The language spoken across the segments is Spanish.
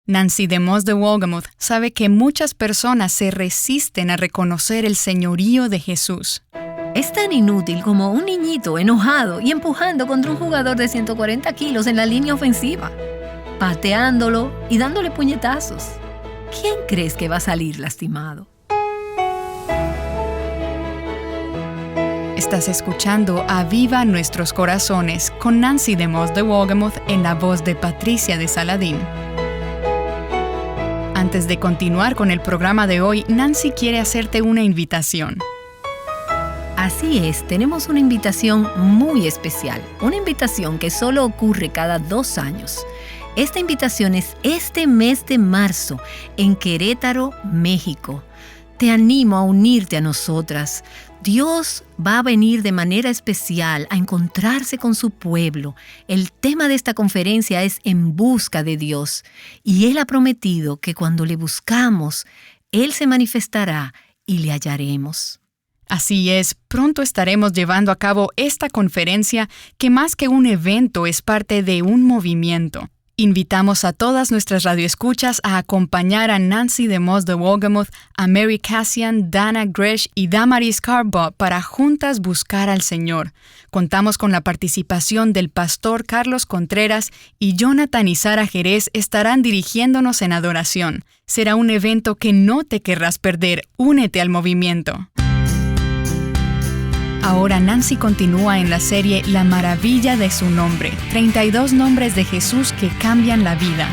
Nancy DeMoss de Wolgemuth sabe que muchas personas se resisten a reconocer el señorío de Jesús. Es tan inútil como un niñito enojado y empujando contra un jugador de 140 kilos en la línea ofensiva, pateándolo y dándole puñetazos. ¿Quién crees que va a salir lastimado? Estás escuchando Aviva Nuestros Corazones con Nancy DeMoss de Wolgemuth en la voz de Patricia de Saladín. Antes de continuar con el programa de hoy, Nancy quiere hacerte una invitación. Así es, tenemos una invitación muy especial, una invitación que solo ocurre cada 2 años. Esta invitación es este mes de marzo en Querétaro, México. Te animo a unirte a nosotras. Dios va a venir de manera especial a encontrarse con su pueblo. El tema de esta conferencia es En busca de Dios. Y Él ha prometido que cuando le buscamos, Él se manifestará y le hallaremos. Así es, pronto estaremos llevando a cabo esta conferencia que más que un evento es parte de un movimiento. Invitamos a todas nuestras radioescuchas a acompañar a Nancy DeMoss de Wolgemuth, a Mary Cassian, Dana Gresh y Damaris Carbaugh para juntas buscar al Señor. Contamos con la participación del pastor Carlos Contreras y Jonathan y Sara Jerez estarán dirigiéndonos en adoración. Será un evento que no te querrás perder. Únete al movimiento. Ahora Nancy continúa en la serie La maravilla de su nombre, 32 nombres de Jesús que cambian la vida.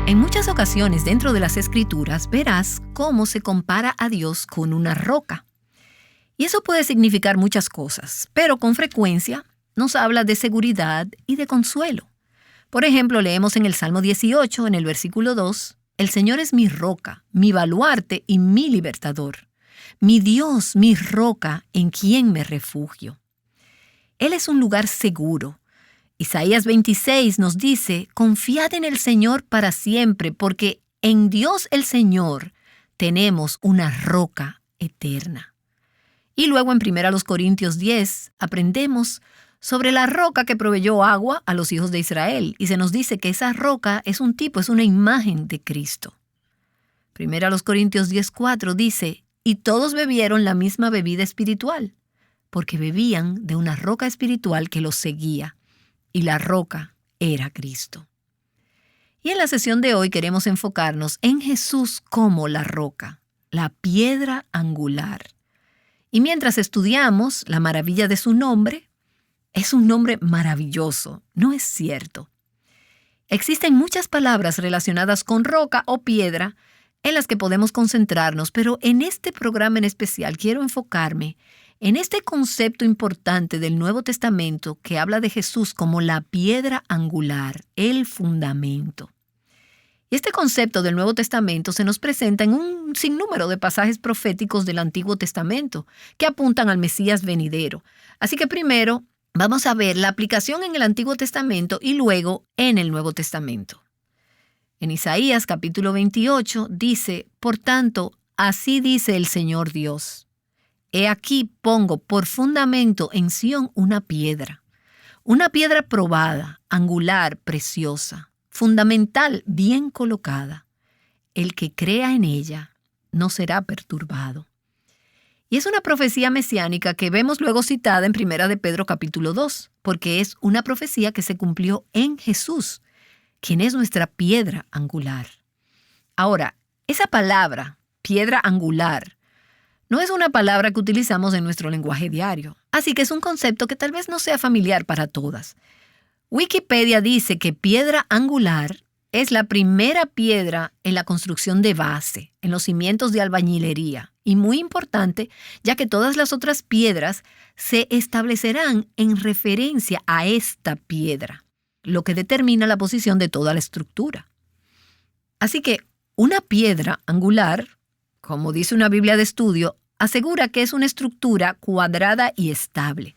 En muchas ocasiones dentro de las Escrituras verás cómo se compara a Dios con una roca. Y eso puede significar muchas cosas, pero con frecuencia nos habla de seguridad y de consuelo. Por ejemplo, leemos en el Salmo 18, en el versículo 2, «El Señor es mi roca, mi baluarte y mi libertador. Mi Dios, mi roca, en quien me refugio». Él es un lugar seguro. Isaías 26 nos dice, «Confiad en el Señor para siempre, porque en Dios el Señor tenemos una roca eterna». Y luego en 1 Corintios 10 aprendemos sobre la roca que proveyó agua a los hijos de Israel, y se nos dice que esa roca es un tipo, es una imagen de Cristo. 1 Corintios 10:4 dice, «Y todos bebieron la misma bebida espiritual, porque bebían de una roca espiritual que los seguía, y la roca era Cristo». Y en la sesión de hoy queremos enfocarnos en Jesús como la roca, la piedra angular. Y mientras estudiamos la maravilla de su nombre, es un nombre maravilloso, ¿no es cierto? Existen muchas palabras relacionadas con roca o piedra en las que podemos concentrarnos, pero en este programa en especial quiero enfocarme en este concepto importante del Nuevo Testamento que habla de Jesús como la piedra angular, el fundamento. Y este concepto del Nuevo Testamento se nos presenta en un sinnúmero de pasajes proféticos del Antiguo Testamento que apuntan al Mesías venidero. Así que primero vamos a ver la aplicación en el Antiguo Testamento y luego en el Nuevo Testamento. En Isaías capítulo 28 dice, «Por tanto, así dice el Señor Dios. He aquí pongo por fundamento en Sión una piedra probada, angular, preciosa, fundamental, bien colocada. El que crea en ella no será perturbado». Y es una profecía mesiánica que vemos luego citada en 1 de Pedro capítulo 2, porque es una profecía que se cumplió en Jesús, quien es nuestra piedra angular. Ahora, esa palabra, piedra angular, no es una palabra que utilizamos en nuestro lenguaje diario, así que es un concepto que tal vez no sea familiar para todas. Wikipedia dice que piedra angular es la primera piedra en la construcción de base, en los cimientos de albañilería, y muy importante, ya que todas las otras piedras se establecerán en referencia a esta piedra, lo que determina la posición de toda la estructura. Así que una piedra angular, como dice una Biblia de estudio, asegura que es una estructura cuadrada y estable.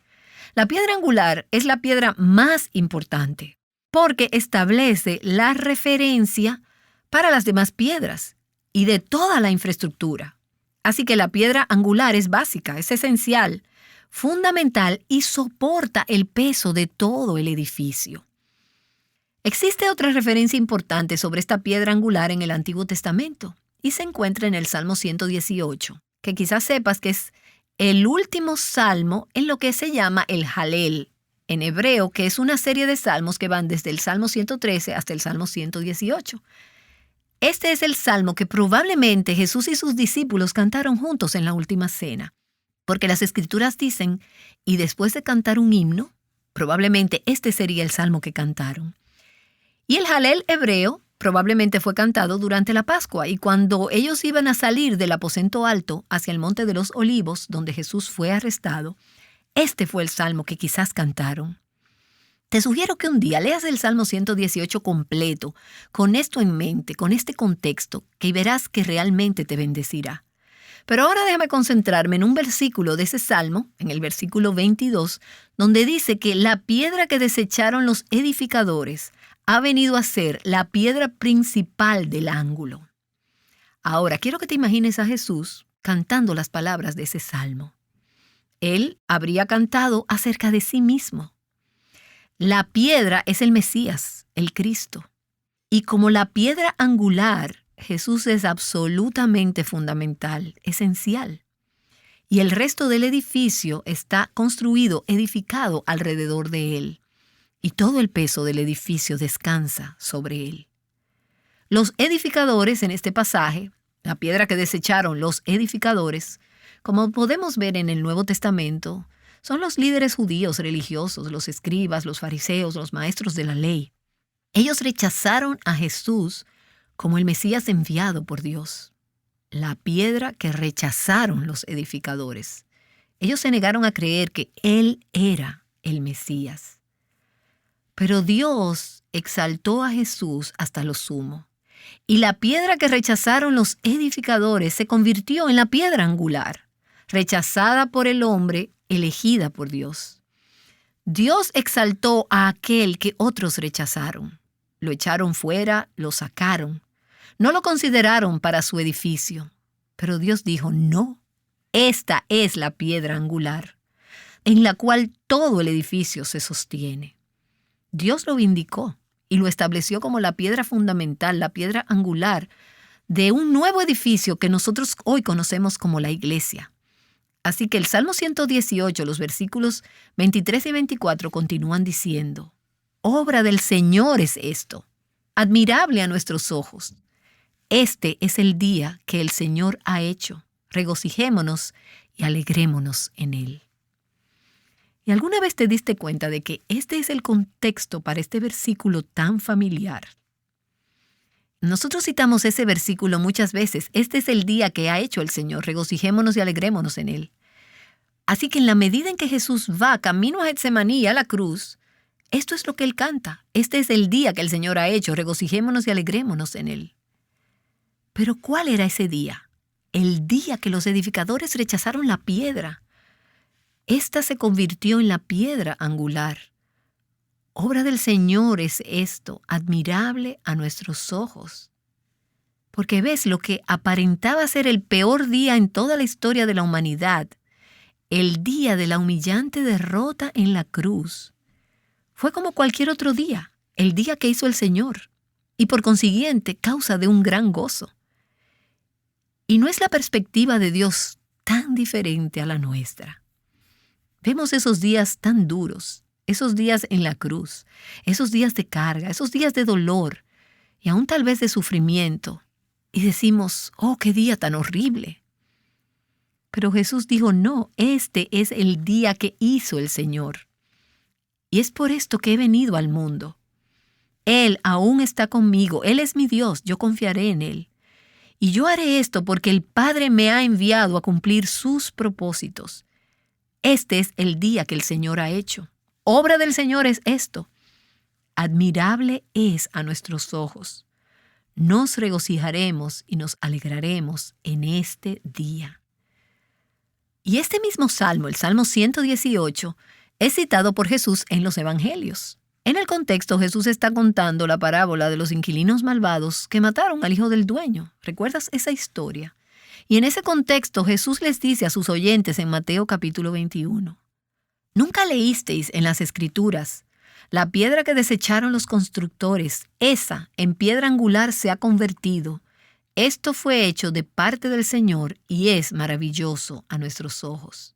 La piedra angular es la piedra más importante porque establece la referencia para las demás piedras y de toda la infraestructura. Así que la piedra angular es básica, es esencial, fundamental y soporta el peso de todo el edificio. Existe otra referencia importante sobre esta piedra angular en el Antiguo Testamento y se encuentra en el Salmo 118, que quizás sepas que es el último salmo en lo que se llama el Halel, en hebreo, que es una serie de salmos que van desde el Salmo 113 hasta el Salmo 118. Este es el salmo que probablemente Jesús y sus discípulos cantaron juntos en la última cena, porque las Escrituras dicen, y después de cantar un himno, probablemente este sería el salmo que cantaron. Y el Halel hebreo probablemente fue cantado durante la Pascua, y cuando ellos iban a salir del aposento alto hacia el Monte de los Olivos, donde Jesús fue arrestado, este fue el salmo que quizás cantaron. Te sugiero que un día leas el Salmo 118 completo, con esto en mente, con este contexto, que verás que realmente te bendecirá. Pero ahora déjame concentrarme en un versículo de ese Salmo, en el versículo 22, donde dice que la piedra que desecharon los edificadores ha venido a ser la piedra principal del ángulo. Ahora, quiero que te imagines a Jesús cantando las palabras de ese Salmo. Él habría cantado acerca de sí mismo. La piedra es el Mesías, el Cristo. Y como la piedra angular, Jesús es absolutamente fundamental, esencial. Y el resto del edificio está construido, edificado alrededor de él. Y todo el peso del edificio descansa sobre él. Los edificadores en este pasaje, la piedra que desecharon los edificadores, como podemos ver en el Nuevo Testamento, son los líderes judíos religiosos, los escribas, los fariseos, los maestros de la ley. Ellos rechazaron a Jesús como el Mesías enviado por Dios. La piedra que rechazaron los edificadores. Ellos se negaron a creer que Él era el Mesías. Pero Dios exaltó a Jesús hasta lo sumo. Y la piedra que rechazaron los edificadores se convirtió en la piedra angular, rechazada por el hombre, elegida por Dios. Dios exaltó a aquel que otros rechazaron. Lo echaron fuera, lo sacaron. No lo consideraron para su edificio. Pero Dios dijo, no, esta es la piedra angular, en la cual todo el edificio se sostiene. Dios lo vindicó y lo estableció como la piedra fundamental, la piedra angular de un nuevo edificio que nosotros hoy conocemos como la iglesia. Así que el Salmo 118, los versículos 23 y 24 continúan diciendo, obra del Señor es esto, admirable a nuestros ojos. Este es el día que el Señor ha hecho. Regocijémonos y alegrémonos en él. ¿Y alguna vez te diste cuenta de que este es el contexto para este versículo tan familiar? Nosotros citamos ese versículo muchas veces. Este es el día que ha hecho el Señor. Regocijémonos y alegrémonos en él. Así que en la medida en que Jesús va camino a Getsemaní y a la cruz, esto es lo que él canta. Este es el día que el Señor ha hecho. Regocijémonos y alegrémonos en él. Pero ¿cuál era ese día? El día que los edificadores rechazaron la piedra. Esta se convirtió en la piedra angular. Obra del Señor es esto, admirable a nuestros ojos. Porque ves, lo que aparentaba ser el peor día en toda la historia de la humanidad, el día de la humillante derrota en la cruz, fue como cualquier otro día, el día que hizo el Señor, y por consiguiente causa de un gran gozo. Y no es la perspectiva de Dios tan diferente a la nuestra. Vemos esos días tan duros, esos días en la cruz, esos días de carga, esos días de dolor y aún tal vez de sufrimiento. Y decimos, ¡oh, qué día tan horrible! Pero Jesús dijo, no, este es el día que hizo el Señor. Y es por esto que he venido al mundo. Él aún está conmigo, Él es mi Dios, yo confiaré en Él. Y yo haré esto porque el Padre me ha enviado a cumplir sus propósitos. Este es el día que el Señor ha hecho. Obra del Señor es esto. Admirable es a nuestros ojos. Nos regocijaremos y nos alegraremos en este día. Y este mismo salmo, el Salmo 118, es citado por Jesús en los Evangelios. En el contexto, Jesús está contando la parábola de los inquilinos malvados que mataron al hijo del dueño. ¿Recuerdas esa historia? Y en ese contexto, Jesús les dice a sus oyentes en Mateo capítulo 21, ¿nunca leísteis en las Escrituras La piedra que desecharon los constructores, esa en piedra angular se ha convertido. Esto fue hecho de parte del Señor y es maravilloso a nuestros ojos.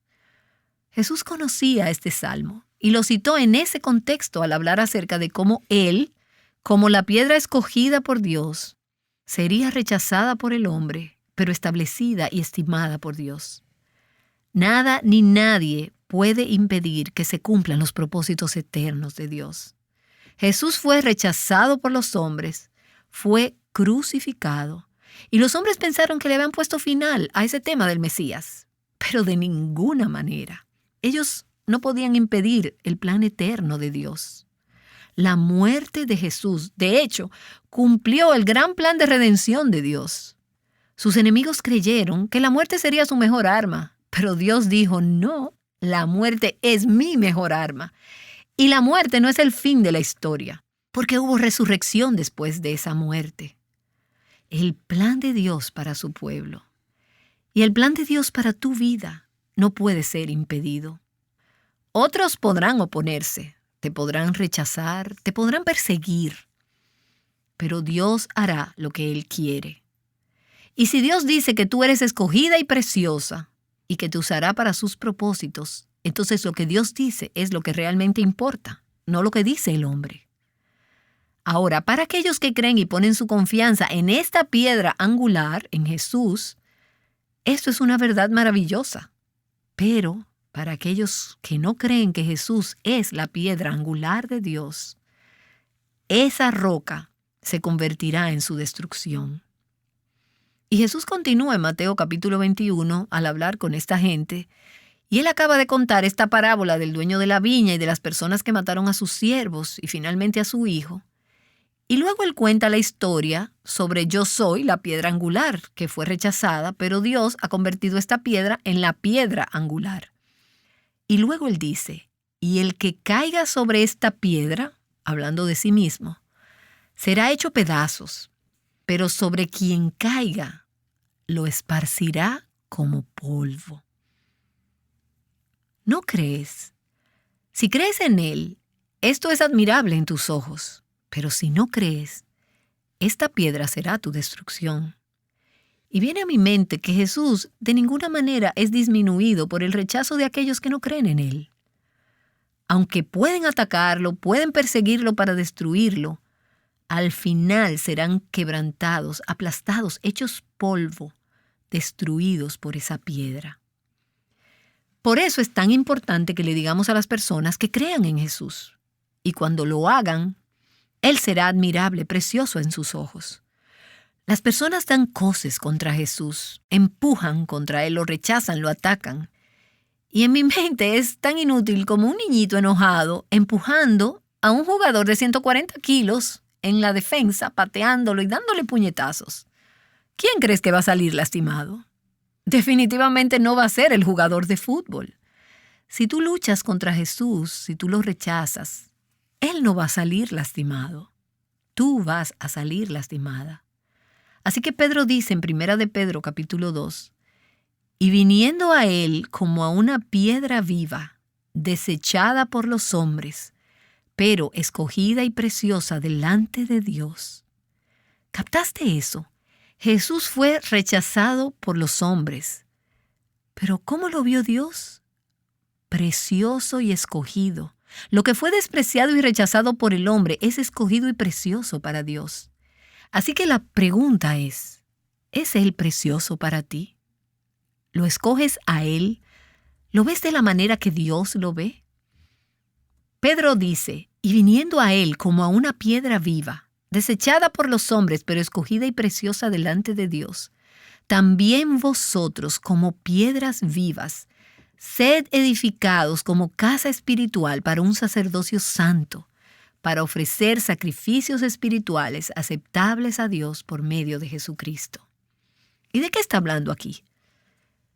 Jesús conocía este salmo y lo citó en ese contexto al hablar acerca de cómo Él, como la piedra escogida por Dios, sería rechazada por el hombre, pero establecida y estimada por Dios. Nada ni nadie puede impedir que se cumplan los propósitos eternos de Dios. Jesús fue rechazado por los hombres, fue crucificado, y los hombres pensaron que le habían puesto final a ese tema del Mesías, pero de ninguna manera. Ellos no podían impedir el plan eterno de Dios. La muerte de Jesús, de hecho, cumplió el gran plan de redención de Dios. Sus enemigos creyeron que la muerte sería su mejor arma, pero Dios dijo, no, la muerte es mi mejor arma. Y la muerte no es el fin de la historia, porque hubo resurrección después de esa muerte. El plan de Dios para su pueblo y el plan de Dios para tu vida no puede ser impedido. Otros podrán oponerse, te podrán rechazar, te podrán perseguir, pero Dios hará lo que Él quiere. Y si Dios dice que tú eres escogida y preciosa y que te usará para sus propósitos, entonces lo que Dios dice es lo que realmente importa, no lo que dice el hombre. Ahora, para aquellos que creen y ponen su confianza en esta piedra angular, en Jesús, esto es una verdad maravillosa. Pero para aquellos que no creen que Jesús es la piedra angular de Dios, esa roca se convertirá en su destrucción. Y Jesús continúa en Mateo capítulo 21 al hablar con esta gente, y él acaba de contar esta parábola del dueño de la viña y de las personas que mataron a sus siervos y finalmente a su hijo. Y luego él cuenta la historia sobre yo soy la piedra angular, que fue rechazada, pero Dios ha convertido esta piedra en la piedra angular. Y luego él dice, y el que caiga sobre esta piedra, hablando de sí mismo, será hecho pedazos, pero sobre quien caiga, lo esparcirá como polvo. ¿No crees? Si crees en Él, esto es admirable en tus ojos. Pero si no crees, esta piedra será tu destrucción. Y viene a mi mente que Jesús de ninguna manera es disminuido por el rechazo de aquellos que no creen en Él. Aunque pueden atacarlo, pueden perseguirlo para destruirlo, al final serán quebrantados, aplastados, hechos polvo, destruidos por esa piedra. Por eso es tan importante que le digamos a las personas que crean en Jesús. Y cuando lo hagan, Él será admirable, precioso en sus ojos. Las personas dan coces contra Jesús, empujan contra Él, lo rechazan, lo atacan. Y en mi mente es tan inútil como un niñito enojado empujando a un jugador de 140 kilos en la defensa, pateándolo y dándole puñetazos. ¿Quién crees que va a salir lastimado? Definitivamente no va a ser el jugador de fútbol. Si tú luchas contra Jesús, si tú lo rechazas, Él no va a salir lastimado. Tú vas a salir lastimada. Así que Pedro dice en 1 de Pedro capítulo 2, y viniendo a Él como a una piedra viva, desechada por los hombres, pero escogida y preciosa delante de Dios. ¿Captaste eso? Jesús fue rechazado por los hombres. Pero ¿cómo lo vio Dios? Precioso y escogido. Lo que fue despreciado y rechazado por el hombre es escogido y precioso para Dios. Así que la pregunta ¿es Él precioso para ti? ¿Lo escoges a Él? ¿Lo ves de la manera que Dios lo ve? Pedro dice, y viniendo a Él como a una piedra viva, desechada por los hombres, pero escogida y preciosa delante de Dios, también vosotros como piedras vivas, sed edificados como casa espiritual para un sacerdocio santo, para ofrecer sacrificios espirituales aceptables a Dios por medio de Jesucristo. ¿Y de qué está hablando aquí?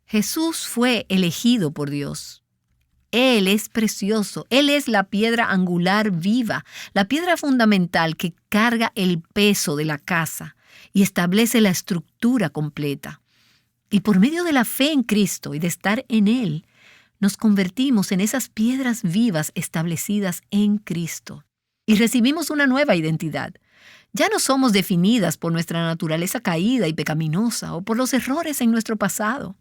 Jesús fue elegido por Dios. Él es precioso. Él es la piedra angular viva, la piedra fundamental que carga el peso de la casa y establece la estructura completa. Y por medio de la fe en Cristo y de estar en Él, nos convertimos en esas piedras vivas establecidas en Cristo. y recibimos una nueva identidad. Ya no somos definidas por nuestra naturaleza caída y pecaminosa o por los errores en nuestro pasado.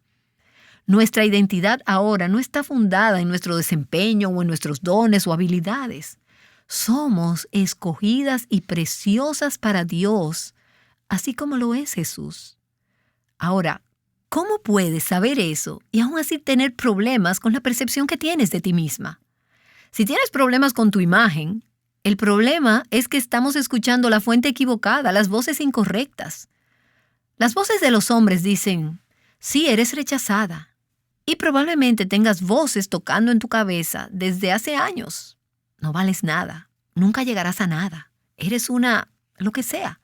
Nuestra identidad ahora no está fundada en nuestro desempeño o en nuestros dones o habilidades. Somos escogidas y preciosas para Dios, así como lo es Jesús. Ahora, ¿cómo puedes saber eso y aún así tener problemas con la percepción que tienes de ti misma? Si tienes problemas con tu imagen, el problema es que estamos escuchando la fuente equivocada, las voces incorrectas. Las voces de los hombres dicen, sí, eres rechazada. Y probablemente tengas voces tocando en tu cabeza desde hace años. No vales nada, nunca llegarás a nada. Eres lo que sea.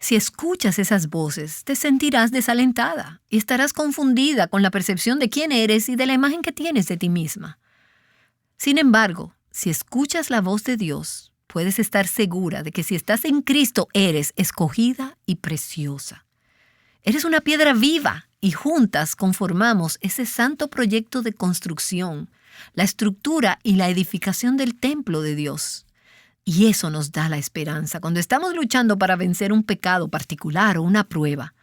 Si escuchas esas voces, te sentirás desalentada y estarás confundida con la percepción de quién eres y de la imagen que tienes de ti misma. Sin embargo, si escuchas la voz de Dios, puedes estar segura de que si estás en Cristo eres escogida y preciosa. Eres una piedra viva y juntas conformamos ese santo proyecto de construcción, la estructura y la edificación del templo de Dios. Y eso nos da la esperanza cuando estamos luchando para vencer un pecado particular o una prueba,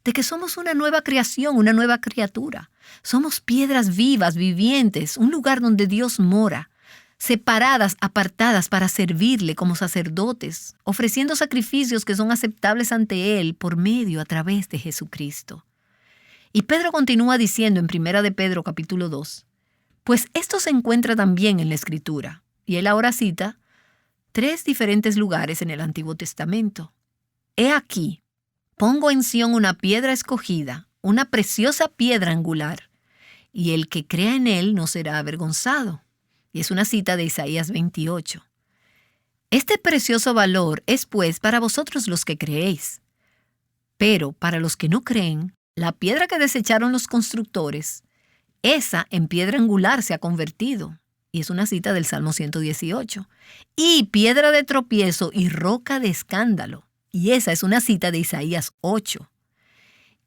de que somos una nueva creación, una nueva criatura. Somos piedras vivas, vivientes, un lugar donde Dios mora, separadas, apartadas para servirle como sacerdotes, ofreciendo sacrificios que son aceptables ante Él por medio a través de Jesucristo. Y Pedro continúa diciendo en 1 de Pedro capítulo 2, pues esto se encuentra también en la Escritura. Y él ahora cita 3 diferentes lugares en el Antiguo Testamento. He aquí, pongo en Sión una piedra escogida, una preciosa piedra angular, y el que crea en él no será avergonzado. Y es una cita de Isaías 28. Este precioso valor es pues para vosotros los que creéis. Pero para los que no creen, la piedra que desecharon los constructores, esa en piedra angular se ha convertido. Y es una cita del Salmo 118. Y piedra de tropiezo y roca de escándalo. Y esa es una cita de Isaías 8.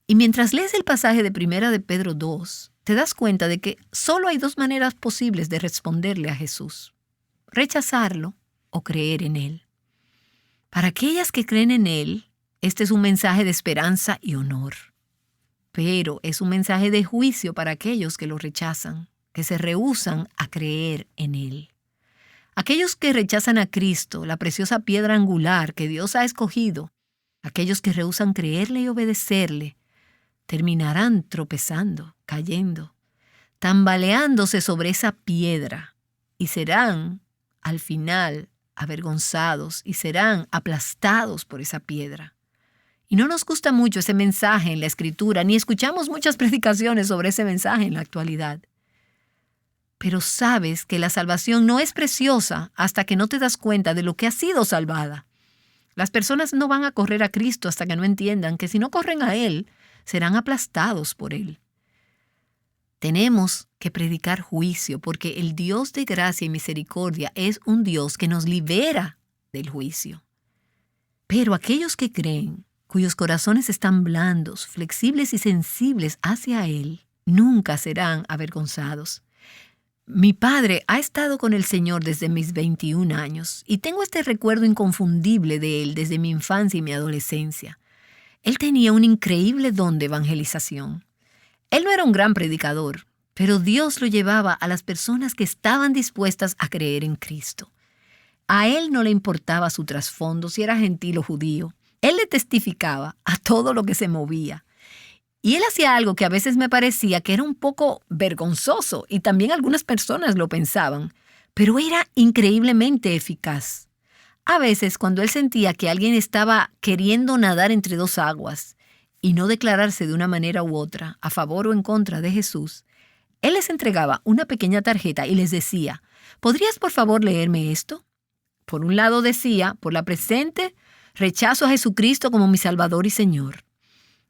Y mientras lees el pasaje de 1 de Pedro 2, te das cuenta de que solo hay 2 maneras posibles de responderle a Jesús: rechazarlo o creer en Él. Para aquellas que creen en Él, este es un mensaje de esperanza y honor. Pero es un mensaje de juicio para aquellos que lo rechazan, que se rehúsan a creer en Él. Aquellos que rechazan a Cristo, la preciosa piedra angular que Dios ha escogido, aquellos que rehúsan creerle y obedecerle, terminarán tropezando, cayendo, tambaleándose sobre esa piedra y serán, al final, avergonzados y serán aplastados por esa piedra. Y no nos gusta mucho ese mensaje en la Escritura, ni escuchamos muchas predicaciones sobre ese mensaje en la actualidad. Pero sabes que la salvación no es preciosa hasta que no te das cuenta de lo que has sido salvada. Las personas no van a correr a Cristo hasta que no entiendan que si no corren a Él, serán aplastados por Él. Tenemos que predicar juicio porque el Dios de gracia y misericordia es un Dios que nos libera del juicio. Pero aquellos que creen, cuyos corazones están blandos, flexibles y sensibles hacia Él, nunca serán avergonzados. Mi padre ha estado con el Señor desde mis 21 años y tengo este recuerdo inconfundible de Él desde mi infancia y mi adolescencia. Él tenía un increíble don de evangelización. Él no era un gran predicador, pero Dios lo llevaba a las personas que estaban dispuestas a creer en Cristo. A él no le importaba su trasfondo, si era gentil o judío. Él le testificaba a todo lo que se movía. Y él hacía algo que a veces me parecía que era un poco vergonzoso, y también algunas personas lo pensaban, pero era increíblemente eficaz. A veces, cuando él sentía que alguien estaba queriendo nadar entre 2 aguas y no declararse de una manera u otra, a favor o en contra de Jesús, él les entregaba una pequeña tarjeta y les decía, ¿podrías por favor leerme esto? Por un lado decía, por la presente, rechazo a Jesucristo como mi Salvador y Señor.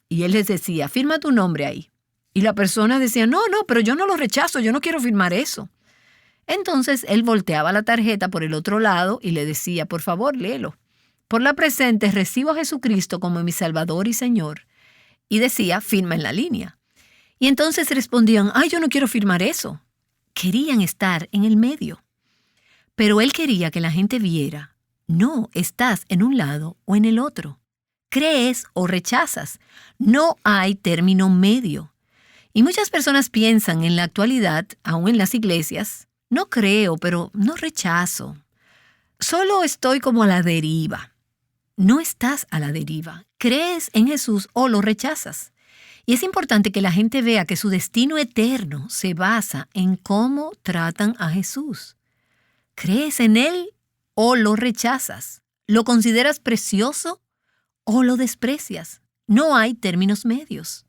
Y él les decía, firma tu nombre ahí. Y la persona decía, no, pero yo no lo rechazo, yo no quiero firmar eso. Entonces él volteaba la tarjeta por el otro lado y le decía, por favor, léelo. Por la presente, recibo a Jesucristo como mi Salvador y Señor. Y decía, firma en la línea. Y entonces respondían, ay, yo no quiero firmar eso. Querían estar en el medio. Pero él quería que la gente viera No estás en un lado o en el otro. Crees o rechazas. No hay término medio. Y muchas personas piensan en la actualidad, aún en las iglesias, no creo, pero no rechazo. Solo estoy como a la deriva. No estás a la deriva. Crees en Jesús o lo rechazas. Y es importante que la gente vea que su destino eterno se basa en cómo tratan a Jesús. ¿Crees en Él o lo rechazas? ¿Lo consideras precioso o lo desprecias? No hay términos medios.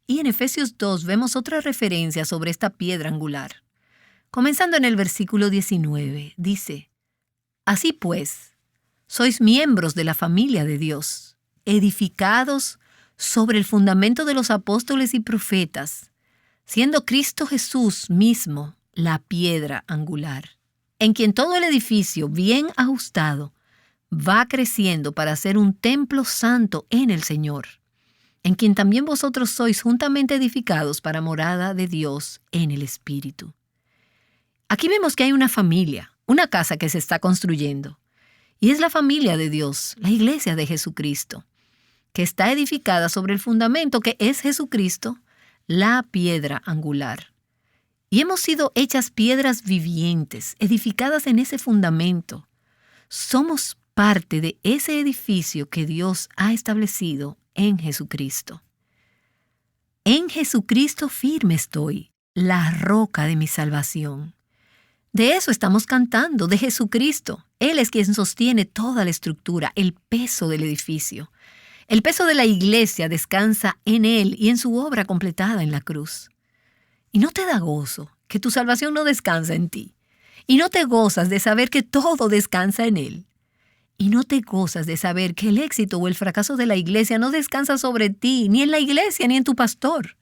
Y en Efesios 2 vemos otra referencia sobre esta piedra angular. Comenzando en el versículo 19, dice: Así pues, sois miembros de la familia de Dios, edificados sobre el fundamento de los apóstoles y profetas, siendo Cristo Jesús mismo la piedra angular, en quien todo el edificio bien ajustado va creciendo para ser un templo santo en el Señor, en quien también vosotros sois juntamente edificados para morada de Dios en el Espíritu. Aquí vemos que hay una familia, una casa que se está construyendo, y es la familia de Dios, la iglesia de Jesucristo, que está edificada sobre el fundamento que es Jesucristo, la piedra angular. Y hemos sido hechas piedras vivientes, edificadas en ese fundamento. Somos parte de ese edificio que Dios ha establecido en Jesucristo. En Jesucristo firme estoy, la roca de mi salvación. De eso estamos cantando, de Jesucristo. Él es quien sostiene toda la estructura, el peso del edificio. El peso de la iglesia descansa en Él y en su obra completada en la cruz. ¿Y no te da gozo que tu salvación no descansa en ti? ¿Y no te gozas de saber que todo descansa en Él? ¿Y no te gozas de saber que el éxito o el fracaso de la iglesia no descansa sobre ti, ni en la iglesia, ni en tu pastor?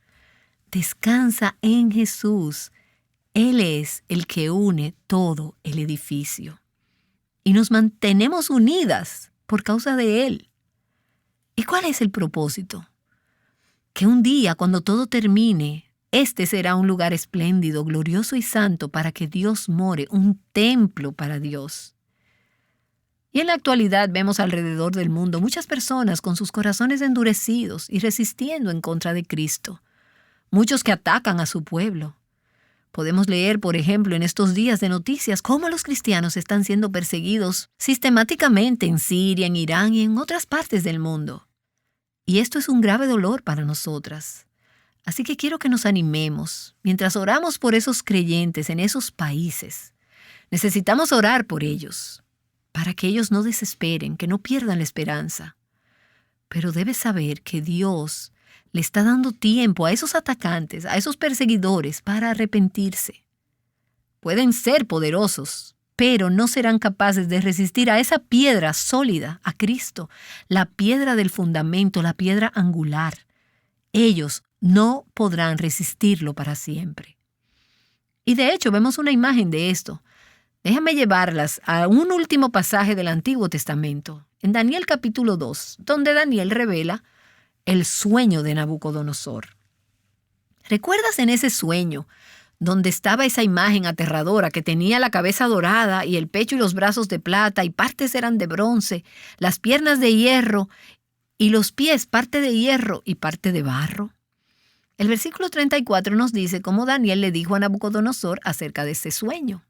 Descansa en Jesús. Él es el que une todo el edificio. Y nos mantenemos unidas por causa de Él. ¿Y cuál es el propósito? Que un día, cuando todo termine, este será un lugar espléndido, glorioso y santo para que Dios more, un templo para Dios. Y en la actualidad vemos alrededor del mundo muchas personas con sus corazones endurecidos y resistiendo en contra de Cristo. Muchos que atacan a su pueblo. Podemos leer, por ejemplo, en estos días de noticias cómo los cristianos están siendo perseguidos sistemáticamente en Siria, en Irán y en otras partes del mundo. Y esto es un grave dolor para nosotras. Así que quiero que nos animemos mientras oramos por esos creyentes en esos países. Necesitamos orar por ellos, para que ellos no desesperen, que no pierdan la esperanza. Pero debes saber que Dios le está dando tiempo a esos atacantes, a esos perseguidores, para arrepentirse. Pueden ser poderosos, pero no serán capaces de resistir a esa piedra sólida, a Cristo, la piedra del fundamento, la piedra angular. Ellos no podrán resistirlo para siempre. Y de hecho vemos una imagen de esto. Déjame llevarlas a un último pasaje del Antiguo Testamento, en Daniel capítulo 2, donde Daniel revela el sueño de Nabucodonosor. ¿Recuerdas en ese sueño donde estaba esa imagen aterradora que tenía la cabeza dorada y el pecho y los brazos de plata y partes eran de bronce, las piernas de hierro y los pies parte de hierro y parte de barro? El versículo 34 nos dice cómo Daniel le dijo a Nabucodonosor acerca de este sueño.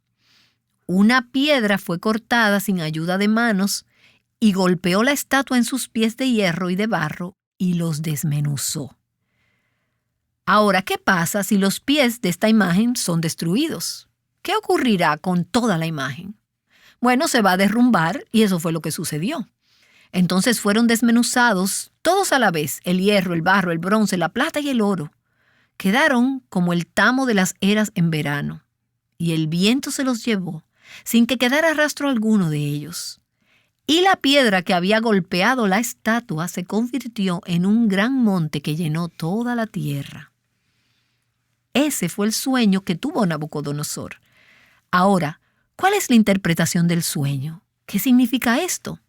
Una piedra fue cortada sin ayuda de manos y golpeó la estatua en sus pies de hierro y de barro y los desmenuzó. Ahora, ¿qué pasa si los pies de esta imagen son destruidos? ¿Qué ocurrirá con toda la imagen? Bueno, se va a derrumbar y eso fue lo que sucedió. Entonces fueron desmenuzados todos a la vez, el hierro, el barro, el bronce, la plata y el oro. Quedaron como el tamo de las eras en verano, y el viento se los llevó, sin que quedara rastro alguno de ellos. Y la piedra que había golpeado la estatua se convirtió en un gran monte que llenó toda la tierra. Ese fue el sueño que tuvo Nabucodonosor. Ahora, ¿cuál es la interpretación del sueño? ¿Qué significa esto?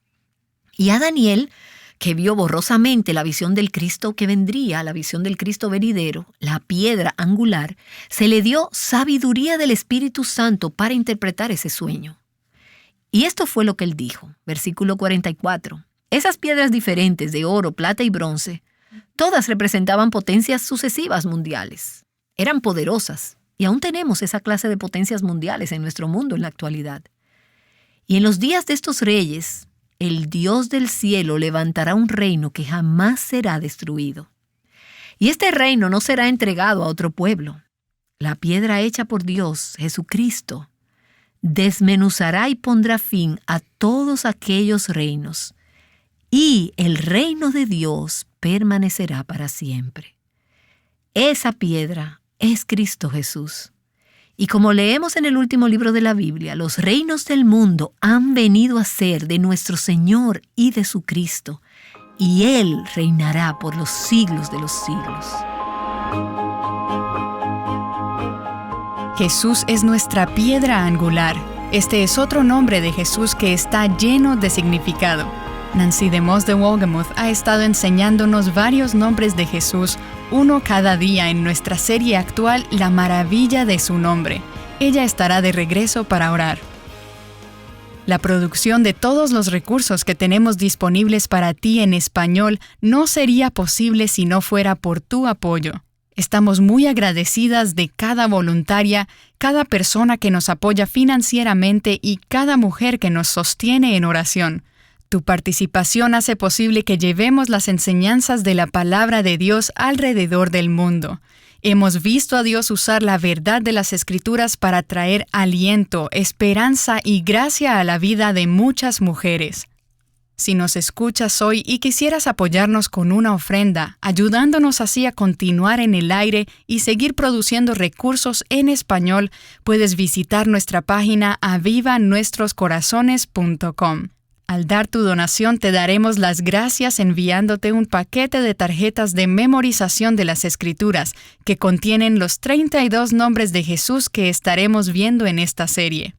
Y a Daniel, que vio borrosamente la visión del Cristo que vendría, la visión del Cristo venidero, la piedra angular, se le dio sabiduría del Espíritu Santo para interpretar ese sueño. Y esto fue lo que él dijo, versículo 44. Esas piedras diferentes de oro, plata y bronce, todas representaban potencias sucesivas mundiales. Eran poderosas, y aún tenemos esa clase de potencias mundiales en nuestro mundo en la actualidad. Y en los días de estos reyes, el Dios del cielo levantará un reino que jamás será destruido. Y este reino no será entregado a otro pueblo. La piedra hecha por Dios, Jesucristo, desmenuzará y pondrá fin a todos aquellos reinos, y el reino de Dios permanecerá para siempre. Esa piedra es Cristo Jesús. Y como leemos en el último libro de la Biblia, los reinos del mundo han venido a ser de nuestro Señor y de su Cristo, y Él reinará por los siglos de los siglos. Jesús es nuestra piedra angular. Este es otro nombre de Jesús que está lleno de significado. Nancy DeMoss de Wolgemuth ha estado enseñándonos varios nombres de Jesús, uno cada día en nuestra serie actual La maravilla de su nombre. Ella estará de regreso para orar. La producción de todos los recursos que tenemos disponibles para ti en español no sería posible si no fuera por tu apoyo. Estamos muy agradecidas de cada voluntaria, cada persona que nos apoya financieramente y cada mujer que nos sostiene en oración. Tu participación hace posible que llevemos las enseñanzas de la palabra de Dios alrededor del mundo. Hemos visto a Dios usar la verdad de las Escrituras para traer aliento, esperanza y gracia a la vida de muchas mujeres. Si nos escuchas hoy y quisieras apoyarnos con una ofrenda, ayudándonos así a continuar en el aire y seguir produciendo recursos en español, puedes visitar nuestra página avivanuestroscorazones.com. Al dar tu donación te daremos las gracias enviándote un paquete de tarjetas de memorización de las Escrituras que contienen los 32 nombres de Jesús que estaremos viendo en esta serie.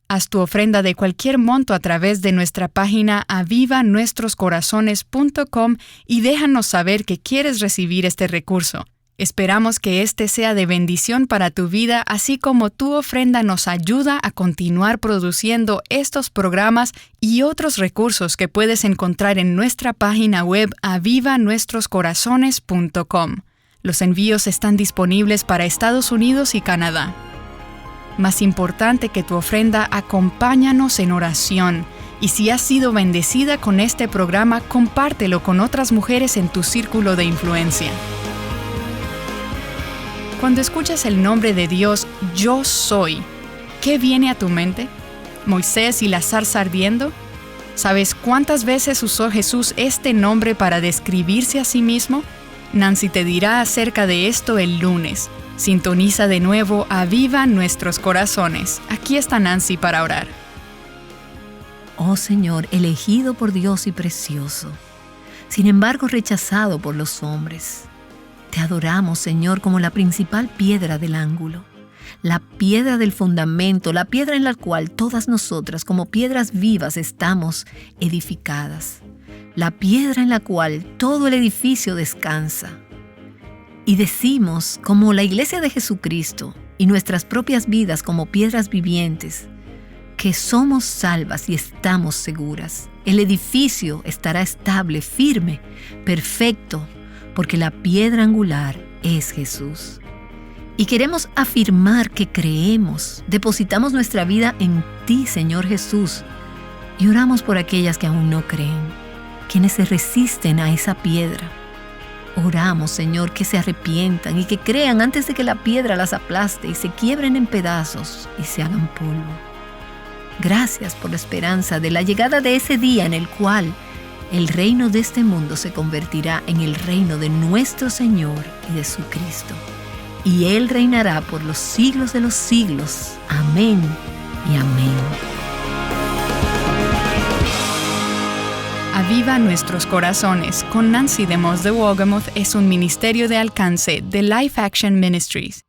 Haz tu ofrenda de cualquier monto a través de nuestra página avivanuestroscorazones.com y déjanos saber que quieres recibir este recurso. Esperamos que este sea de bendición para tu vida, así como tu ofrenda nos ayuda a continuar produciendo estos programas y otros recursos que puedes encontrar en nuestra página web avivanuestroscorazones.com. Los envíos están disponibles para Estados Unidos y Canadá. Más importante que tu ofrenda, acompáñanos en oración. Y si has sido bendecida con este programa, compártelo con otras mujeres en tu círculo de influencia. Cuando escuchas el nombre de Dios, Yo Soy, ¿qué viene a tu mente? ¿Moisés y la zarza ardiendo? ¿Sabes cuántas veces usó Jesús este nombre para describirse a sí mismo? Nancy te dirá acerca de esto el lunes. Sintoniza de nuevo Aviva Nuestros Corazones. Aquí está Nancy para orar. Oh Señor, elegido por Dios y precioso, sin embargo rechazado por los hombres. Te adoramos, Señor, como la principal piedra del ángulo, la piedra del fundamento, la piedra en la cual todas nosotras, como piedras vivas, estamos edificadas, la piedra en la cual todo el edificio descansa. Y decimos, como la Iglesia de Jesucristo y nuestras propias vidas como piedras vivientes, que somos salvas y estamos seguras. El edificio estará estable, firme, perfecto, porque la piedra angular es Jesús. Y queremos afirmar que creemos, depositamos nuestra vida en ti, Señor Jesús, y oramos por aquellas que aún no creen, quienes se resisten a esa piedra. Oramos, Señor, que se arrepientan y que crean antes de que la piedra las aplaste y se quiebren en pedazos y se hagan polvo. Gracias por la esperanza de la llegada de ese día en el cual el reino de este mundo se convertirá en el reino de nuestro Señor y de su Cristo. Y Él reinará por los siglos de los siglos. Amén y amén. Aviva Nuestros Corazones con Nancy DeMoss de Wolgemuth es un ministerio de alcance de Life Action Ministries.